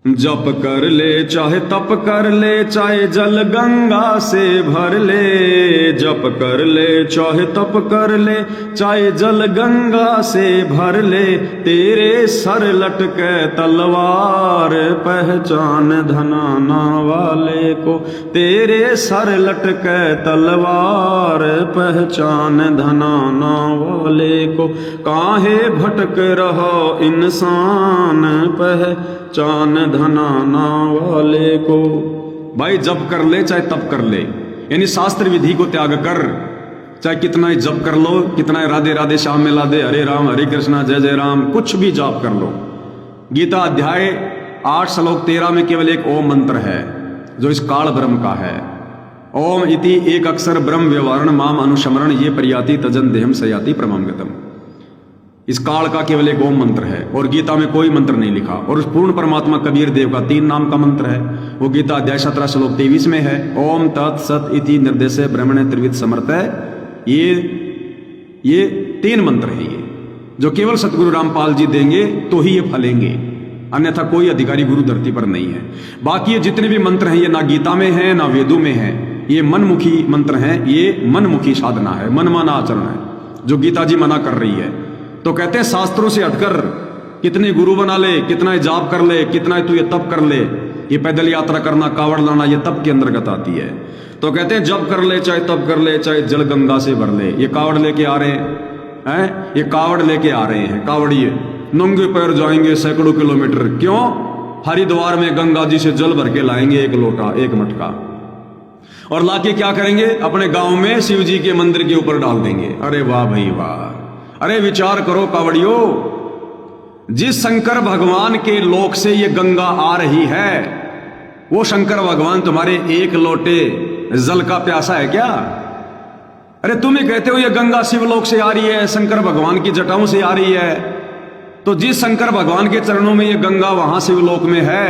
जप कर ले चाहे तप कर ले चाहे जल गंगा से भर ले, जप कर ले चाहे तप कर ले चाहे जल गंगा से भर ले, तेरे सर लटके तलवार पहचान धनाना वाले को, तेरे सर लटके तलवार पहचान धनाना वाले को, काहे भटक रहो इंसान पहचान धनाना वाले को। भाई जप कर ले चाहे तप कर ले, यानी शास्त्र विधि को त्याग कर, चाहे कितना ही जप कर लो, कितना ही राधे राधे श्याम में लादे, हरे राम हरे कृष्णा जय जय राम, कुछ भी जाप कर लो। गीता अध्याय 8 श्लोक 13 में केवल एक ओम मंत्र है जो इस काल ब्रह्म का है। ओम इति एक अक्षर ब्रह्म व्यवहारण माम अनुशमरण ये परियाति तजन देहम सयाति परमं गतम। इस काल का केवल एक ओम मंत्र है और गीता में कोई मंत्र नहीं लिखा। और उस पूर्ण परमात्मा कबीर देव का 3 नाम का मंत्र है, वो गीता अध्याय 17 श्लोक 23 में है। ओम तत् सत इति निर्देशे ब्रह्मणे त्रिविध समर्थ है। ये 3 मंत्र है ये, जो केवल सतगुरु रामपाल जी देंगे तो ही ये फलेंगे, अन्यथा कोई अधिकारी गुरु धरती पर नहीं है। बाकी ये जितने भी मंत्र हैं ये ना गीता में है ना वेदों में है, ये मनमुखी मंत्र हैं, ये मनमुखी साधना है, मनमाना आचरण है जो गीता जी मना कर रही है। तो कहते हैं शास्त्रों से हटकर कितने गुरु बना ले, कितना ही जाप कर ले, कितना ही तू ये तप कर ले, ये पैदल यात्रा करना, कावड़ लाना, ये तप के अंतर्गत आती है। तो कहते हैं जप कर ले चाहे तप कर ले चाहे जल गंगा से भर ले। ये कावड़ लेके आ रहे हैं, ये कावड़ लेके आ रहे हैं कावड़िए, नंगे पैर जाएंगे सैकड़ों किलोमीटर। क्यों? हरिद्वार में गंगा जी से जल भर के लाएंगे 1 लोटा 1 मटका, और लाके क्या करेंगे? अपने गांव में शिव जी के मंदिर के ऊपर डाल देंगे। अरे वाह भाई वाह! अरे विचार करो कावड़ियों, जिस शंकर भगवान के लोक से ये गंगा आ रही है, वो शंकर भगवान तुम्हारे 1 लोटे जल का प्यासा है क्या? अरे तुम ही कहते हो ये गंगा शिवलोक से आ रही है, शंकर भगवान की जटाओं से आ रही है। तो जिस शंकर भगवान के चरणों में ये गंगा वहां शिवलोक में है,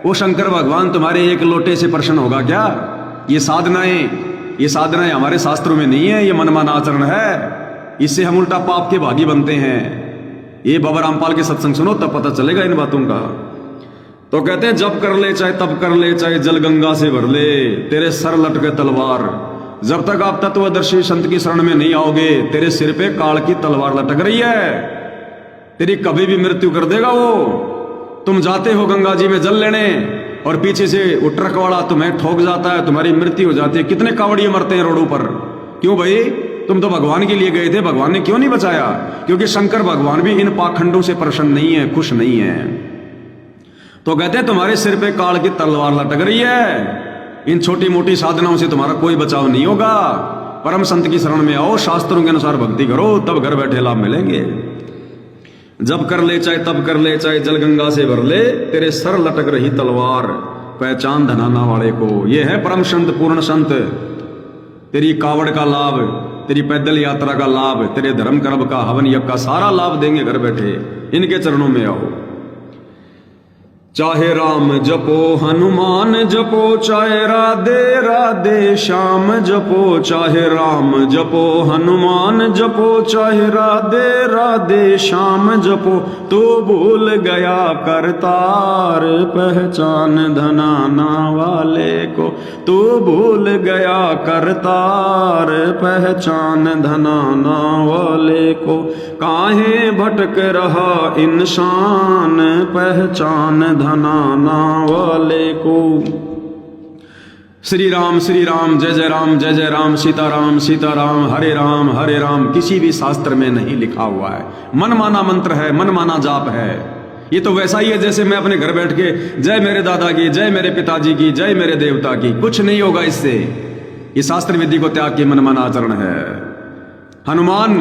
वो शंकर भगवान तुम्हारे 1 लोटे से प्रसन्न होगा क्या? ये साधनाएं हमारे शास्त्रों में नहीं है, ये मनमाना आचरण है। इससे हम उल्टा पाप के भागी बनते हैं। ये बाबा रामपाल के सत्संग सुनो तब पता चलेगा इन बातों का। तो कहते हैं जप कर ले चाहे तप कर ले चाहे जल गंगा से भर ले, तेरे सर लटके तलवार। जब तक आप तत्वदर्शी संत की शरण में नहीं आओगे, तेरे सिर पे काल की तलवार लटक रही है, तेरी कभी भी मृत्यु कर देगा वो। तुम जाते हो गंगा जी में जल लेने और पीछे से वो ट्रक वाला तुम्हें ठोक जाता है, तुम्हारी मृत्यु हो जाती है। कितने कावड़िए मरते हैं रोडों पर। क्यों भाई? तुम तो भगवान के लिए गए थे, भगवान ने क्यों नहीं बचाया? क्योंकि शंकर भगवान भी इन पाखंडों से प्रसन्न नहीं है, खुश नहीं है। तो कहते हैं तुम्हारे सिर पे काल की तलवार लटक रही है, इन छोटी मोटी साधनाओं से तुम्हारा कोई बचाव नहीं होगा। परम संत की शरण में आओ, शास्त्रों के अनुसार भक्ति करो, तब घर बैठे लाभ मिलेंगे। जब कर ले चाहे तब कर ले चाहे जल गंगा से भर ले, तेरे सर लटक रही तलवार पहचान धनाना वाले को। ये है परम संत, पूर्ण संत। तेरी कावड़ का लाभ, तेरी पैदल यात्रा का लाभ, तेरे धर्म कर्म का, हवन यज्ञ का सारा लाभ देंगे घर बैठे। इनके चरणों में आओ। चाहे राम जपो हनुमान जपो, चाहे राधे राधे श्याम जपो, चाहे राम जपो हनुमान जपो, चाहे राधे राधे श्याम जपो, तो भूल गया करतार पहचान धनाना वाले को, तो भूल गया करतार पहचान धनाना वाले को, काहे भटक रहा इंसान पहचान धनाना वाले को। श्री राम जय जय राम, सीताराम हरे राम किसी भी शास्त्र में नहीं लिखा हुआ है। मनमाना मंत्र है, मनमाना जाप है। ये तो वैसा ही है जैसे मैं अपने घर बैठ के जय मेरे दादा की, जय मेरे पिताजी की, जय मेरे देवता की। कुछ नहीं होगा इससे। ये शास्त्र विधि को त्याग के मनमाना आचरण है। हनुमान,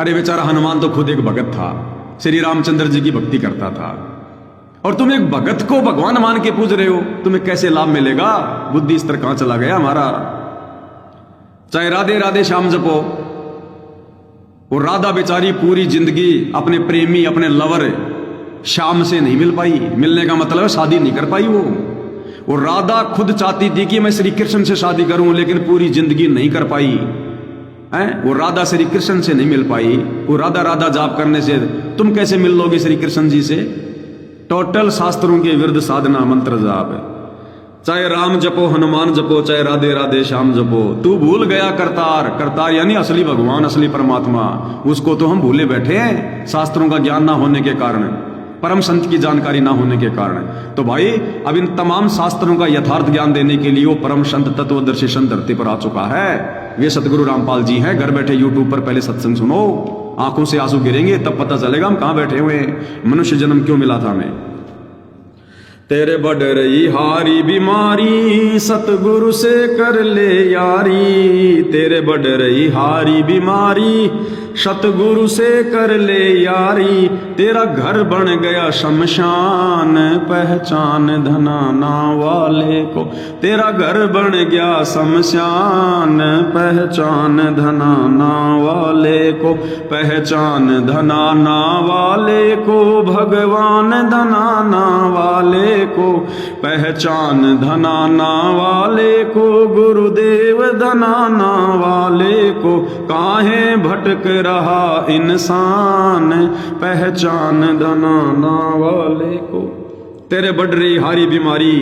अरे बेचारा हनुमान तो खुद एक भगत था, श्री रामचंद्र जी की भक्ति करता था, और तुम एक भगत को भगवान मान के पूज रहे हो, तुम्हें कैसे लाभ मिलेगा? बुद्धि स्तर कहां चला गया हमारा? चाहे राधे राधे श्याम जपो, और राधा बेचारी पूरी जिंदगी अपने प्रेमी, अपने लवर श्याम से नहीं मिल पाई। मिलने का मतलब शादी नहीं कर पाई वो। और राधा खुद चाहती थी कि मैं श्री कृष्ण से शादी करूं, लेकिन पूरी जिंदगी नहीं कर पाई है। वो राधा श्री कृष्ण से नहीं मिल पाई। वो राधा राधा जाप करने से तुम कैसे मिल लोगे श्री कृष्ण जी से? टोटल शास्त्रों के विरुद्ध साधना मंत्र जाप है। चाहे राम जपो, हनुमान जपो, चाहे राधे राधे श्याम जपो, तू भूल गया करतार। करतार यानी असली भगवान, असली परमात्मा, उसको तो हम भूले बैठे हैं शास्त्रों का ज्ञान ना होने के कारण, परम संत की जानकारी ना होने के कारण। तो भाई अब इन तमाम शास्त्रों का यथार्थ ज्ञान देने के लिए वो परम संत तत्वदर्शी संत धरती पर आ चुका है। वे सतगुरु रामपाल जी हैं। घर बैठे यूट्यूब पर पहले सत्संग सुनो, आंखों से आंसू गिरेंगे, तब पता चलेगा हम कहां बैठे हुए हैं, मनुष्य जन्म क्यों मिला था हमें। तेरे बढ़ रही हारी बीमारी, सतगुरु से कर ले यारी। तेरे बढ़ रही हारी बीमारी, सतगुरु से कर ले यारी। तेरा घर बन गया शमशान, पहचान धनाना वाले को। तेरा घर बन गया शमशान, पहचान धनाना वाले को। पहचान धनाना वाले को, भगवान धनाना वाले को। पहचान धनाना वाले को, गुरुदेव धनाना वाले को। काहे भटक रहा इंसान, पहचान धनाना वाले को। तेरे बढ़ रही हारी बीमारी,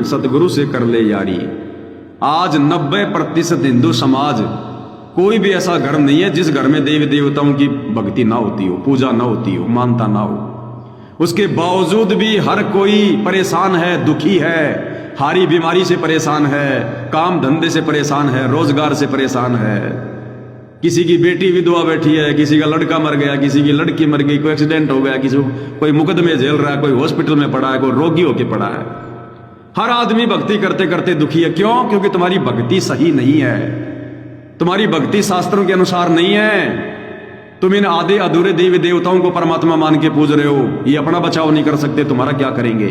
सतगुरु से कर ले यारी। आज 90% हिंदू समाज, कोई भी ऐसा घर नहीं है जिस घर में देवी देवताओं की भक्ति ना होती हो, पूजा ना होती हो, मानता ना हो। उसके बावजूद भी हर कोई परेशान है, दुखी है, हारी बीमारी से परेशान है, काम धंधे से परेशान है, रोजगार से परेशान है। किसी की बेटी विधवा बैठी है, किसी का लड़का मर गया, किसी की लड़की मर गई, कोई एक्सीडेंट हो गया, किसी कोई मुकदमे झेल रहा है, कोई हॉस्पिटल में पड़ा है, कोई रोगी होके पड़ा है। हर आदमी भक्ति करते करते दुखी है। क्यों? क्योंकि तुम्हारी भक्ति सही नहीं है, तुम्हारी भक्ति शास्त्रों के अनुसार नहीं है। तुम इन आधे अधूरे देवी देवताओं को परमात्मा मान के पूज रहे हो। ये अपना बचाव नहीं कर सकते, तुम्हारा क्या करेंगे?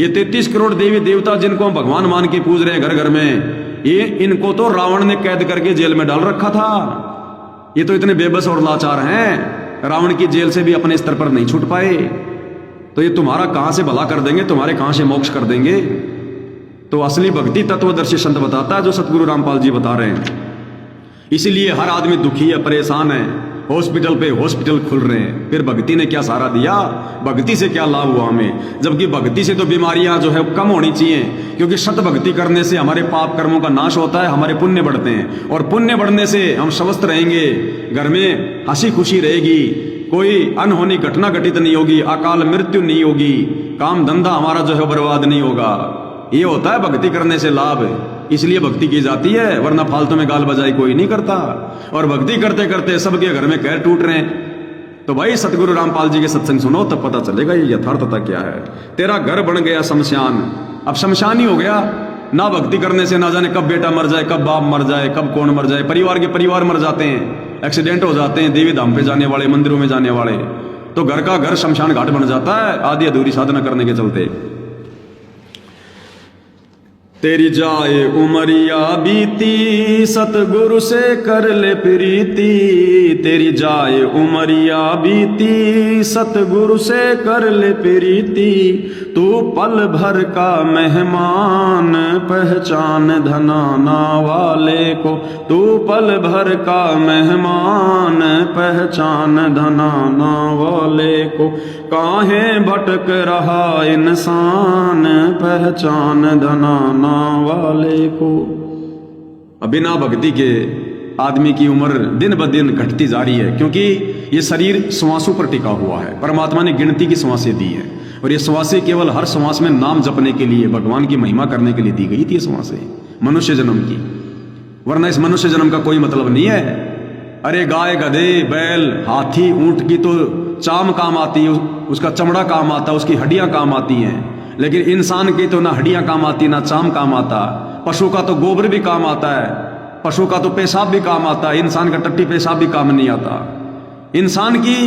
ये 33 करोड़ देवी देवता जिनको हम भगवान मान के पूज रहे हैं घर घर में, ये इनको तो रावण ने कैद करके जेल में डाल रखा था। ये तो इतने बेबस और लाचार हैं, रावण की जेल से भी अपने स्तर पर नहीं छूट पाए। तो ये तुम्हारा कहां से भला कर देंगे, तुम्हारे कहां से मोक्ष कर देंगे? तो असली भक्ति तत्वदर्शी संत बताता है, जो सतगुरु रामपाल जी बता रहे हैं। इसीलिए हर आदमी दुखी है, परेशान है, हॉस्पिटल पे हॉस्पिटल खुल रहे हैं। फिर भक्ति ने क्या सहारा दिया? भक्ति से क्या लाभ हुआ हमें? जबकि भक्ति से तो बीमारियां जो है कम होनी चाहिए, क्योंकि सत भक्ति करने से हमारे पाप कर्मों का नाश होता है, हमारे पुण्य बढ़ते हैं, और पुण्य बढ़ने से हम स्वस्थ रहेंगे, घर में हंसी खुशी रहेगी, कोई अनहोनी घटना घटित नहीं होगी, अकाल मृत्यु नहीं होगी, काम धंधा हमारा जो है बर्बाद नहीं होगा। ये होता है भक्ति करने से लाभ। इसलिए भक्ति की जाती है, वरना फालतू में गाल बजाई कोई नहीं करता। और भक्ति करते करते सबके घर में पैर टूट रहे हैं। तो भाई सतगुरु रामपाल जी के सत्संग सुनो, तब पता चलेगा ये यथार्थता क्या है। तेरा घर बन गया शमशान, अब शमशान ही हो गया। ना भक्ति करने से ना जाने कब बेटा मर जाए, कब बाप मर जाए, कब कौन मर जाए, परिवार के परिवार मर जाते हैं, एक्सीडेंट हो जाते हैं, देवी धाम पे जाने वाले, मंदिरों में जाने वाले। तो घर का घर शमशान घाट बन जाता है आधी अधूरी साधना करने के चलते। तेरी जाए उमरिया बीती, सतगुरु से कर ले प्रीति। तेरी जाए उमरिया बीती, सतगुरु से कर ले प्रीति। तू पल भर का मेहमान, पहचान धनाना वाले को। तू पल भर का मेहमान, पहचान धनाना वाले को। काहे भटक रहा इंसान, पहचान धनाना वाले को। बिना भक्ति के आदमी की उम्र दिन ब दिन घटती जा रही है, क्योंकि ये शरीर श्वासों पर टिका हुआ है। परमात्मा ने गिनती की श्वासें दी है, और ये श्वासें केवल हर श्वास में नाम जपने के लिए, भगवान की महिमा करने के लिए दी गई थी। श्वासें मनुष्य जन्म की, वरना इस मनुष्य जन्म का कोई मतलब नहीं है। अरे गाय, गधे, बैल, हाथी, ऊंट की तो चाम काम आती है, उसका चमड़ा काम आता है, उसकी हड्डियां काम आती हैं। लेकिन इंसान की तो ना हड्डियां काम आती, ना चाम काम आता। पशु का तो गोबर भी काम आता है, पशु का तो पेशाब भी काम आता है, इंसान का टट्टी पेशाब भी काम नहीं आता। इंसान की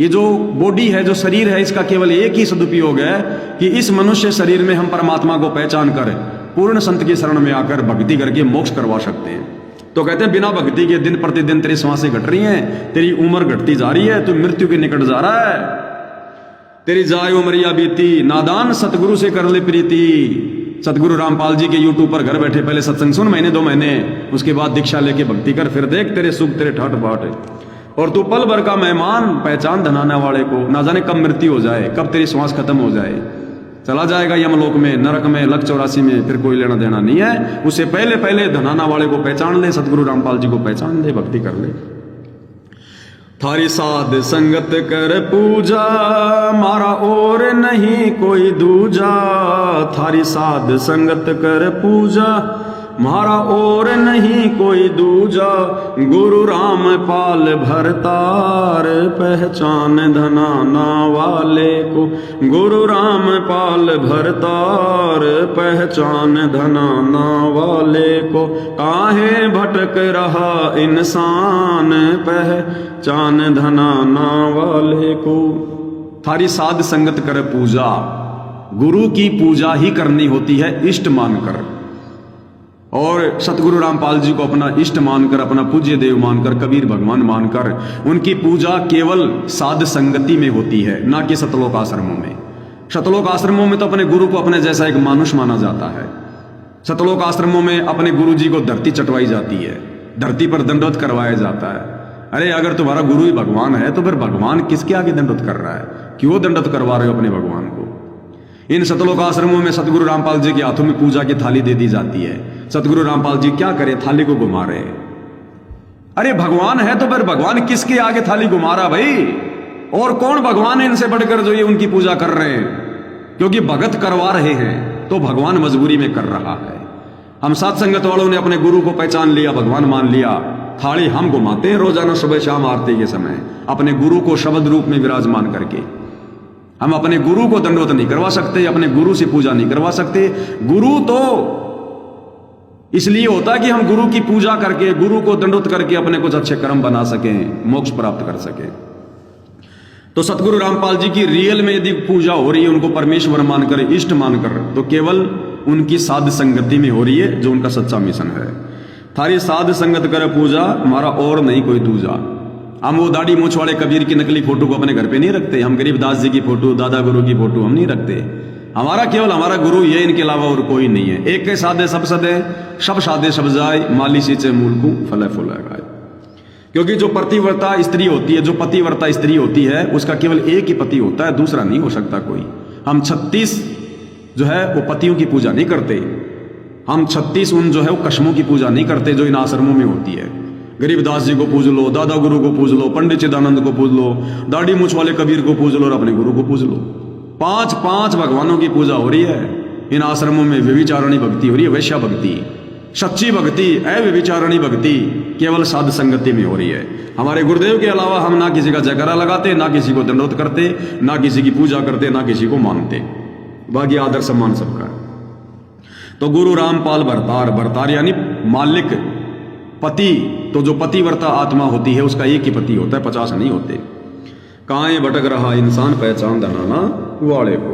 ये जो बॉडी है, जो शरीर है, इसका केवल एक ही सदुपयोग है कि इस मनुष्य शरीर में हम परमात्मा को पहचान कर पूर्ण संत की शरण में आकर भक्ति करके मोक्ष करवा सकते हैं। तो कहते हैं बिना भक्ति के दिन प्रतिदिन तेरी श्वासें घट रही हैं, तेरी उम्र घटती जा रही है, तू मृत्यु के निकट जा रहा है। तेरी जाए उमरिया बीती, नादान सतगुरु से कर ले प्रीति। सतगुरु रामपाल जी के यूट्यूब पर घर बैठे पहले सत्संग सुन, महीने 2 महीने, उसके बाद दीक्षा लेके भक्ति कर, फिर देख तेरे सुख तेरे ठाट बाट। और तू पल भर का मेहमान, पहचान धनाने वाले को। ना जाने कब मृत्यु हो जाए, कब तेरी श्वास खत्म हो जाए, चला जाएगा यमलोक में, नरक में, लक 84 में, फिर कोई लेना देना नहीं है। उससे पहले पहले धनाना वाले को पहचान ले, सतगुरु रामपाल जी को पहचान ले, भक्ति कर ले। थारी साध संगत कर पूजा, मारा और नहीं कोई दूजा। थारी साध संगत कर पूजा, मारा और नहीं कोई दूजा। गुरु रामपाल भरतार, पहचान धनाना वाले को। गुरु रामपाल भरतार, पहचान धनाना वाले को। काहे भटक रहा इंसान, पहचान धनाना वाले को। थारी साध संगत कर पूजा, गुरु की पूजा ही करनी होती है इष्ट मानकर। और सतगुरु रामपाल जी को अपना इष्ट मानकर, अपना पूज्य देव मानकर, कबीर भगवान मानकर उनकी पूजा केवल साध संगति में होती है, ना कि सतलोक आश्रमों में। सतलोक आश्रमों में तो अपने गुरु को अपने जैसा एक मानुष माना जाता है। सतलोक आश्रमों में अपने गुरु जी को धरती चटवाई जाती है, धरती पर दंडवत करवाया जाता है। अरे अगर तुम्हारा गुरु ही भगवान है तो फिर भगवान किसके आगे दंडवत कर रहा है? क्यों दंडवत करवा रहे हो अपने भगवान को? इन सतलोक आश्रमों में सतगुरु रामपाल जी के हाथों में पूजा की थाली दे दी जाती है। सतगुरु रामपाल जी क्या करे, थाली को घुमा रहे। अरे भगवान है तो फिर भगवान किसके आगे थाली घुमा रहा भाई? और कौन भगवान है इनसे बढ़कर जो ये उनकी पूजा कर रहे हैं? क्योंकि भगत करवा रहे हैं तो भगवान मजबूरी में कर रहा है। हम साथ संगत वालों ने अपने गुरु को पहचान लिया, भगवान मान लिया, थाली हम घुमाते हैं रोजाना सुबह शाम आरती के समय, अपने गुरु को शब्द रूप में विराजमान करके। हम अपने गुरु को दंडवत नहीं करवा सकते, अपने गुरु से पूजा नहीं करवा सकते। गुरु तो इसलिए होता है कि हम गुरु की पूजा करके, गुरु को दंडवत करके अपने कुछ अच्छे कर्म बना सकें, मोक्ष प्राप्त कर सकें। तो सतगुरु रामपाल जी की रियल में यदि पूजा हो रही है, उनको परमेश्वर मानकर, इष्ट मानकर, तो केवल उनकी साध संगति में हो रही है, जो उनका सच्चा मिशन है। थारी साध संगत कर पूजा, हमारा और नहीं कोई दूजा। हम वो दाढ़ी मूछ वाले कबीर की नकली फोटो को अपने घर पे नहीं रखते। हम गरीबदास जी की फोटो, दादा गुरु की फोटो हम नहीं रखते। हमारा केवल हमारा गुरु ये, इनके अलावा और कोई नहीं है। एक के साधे सब सदे, सब साधे सब जाए, माली सींचे मूल को फले फूले गाय। क्योंकि जो पतिव्रता स्त्री होती है, जो पतिव्रता स्त्री होती है, उसका केवल एक ही पति होता है, दूसरा नहीं हो सकता कोई। हम 36 जो है वो पतियों की पूजा नहीं करते। हम 36 उन जो है वो कस्मों की पूजा नहीं करते जो इन आश्रमों में होती है। गरीबदास जी को पूज लो, दादा गुरु को पूज लो, पंडित चिदानंद को पूज लो, दाढ़ी मूछ वाले कबीर को पूज लो और अपने गुरु को पूज लो। 5 भगवानों की पूजा हो रही है इन आश्रमों में। व्यभिचारणी भक्ति हो रही है, वैश्या भक्ति। सच्ची भक्ति, अव्यभिचारणी भक्ति केवल साध संगति में हो रही है। हमारे गुरुदेव के अलावा हम ना किसी का जयकारा लगाते, ना किसी को दंडवत करते, ना किसी की पूजा करते, ना किसी को मानते। बाकी आदर सम्मान सबका। तो गुरु रामपाल भरतार, भरतार यानी मालिक, पति। तो जो पतिव्रता आत्मा होती है उसका एक ही पति होता है, 50 नहीं होते। काहे भटक रहा इंसान, पहचान धनाना वाले को।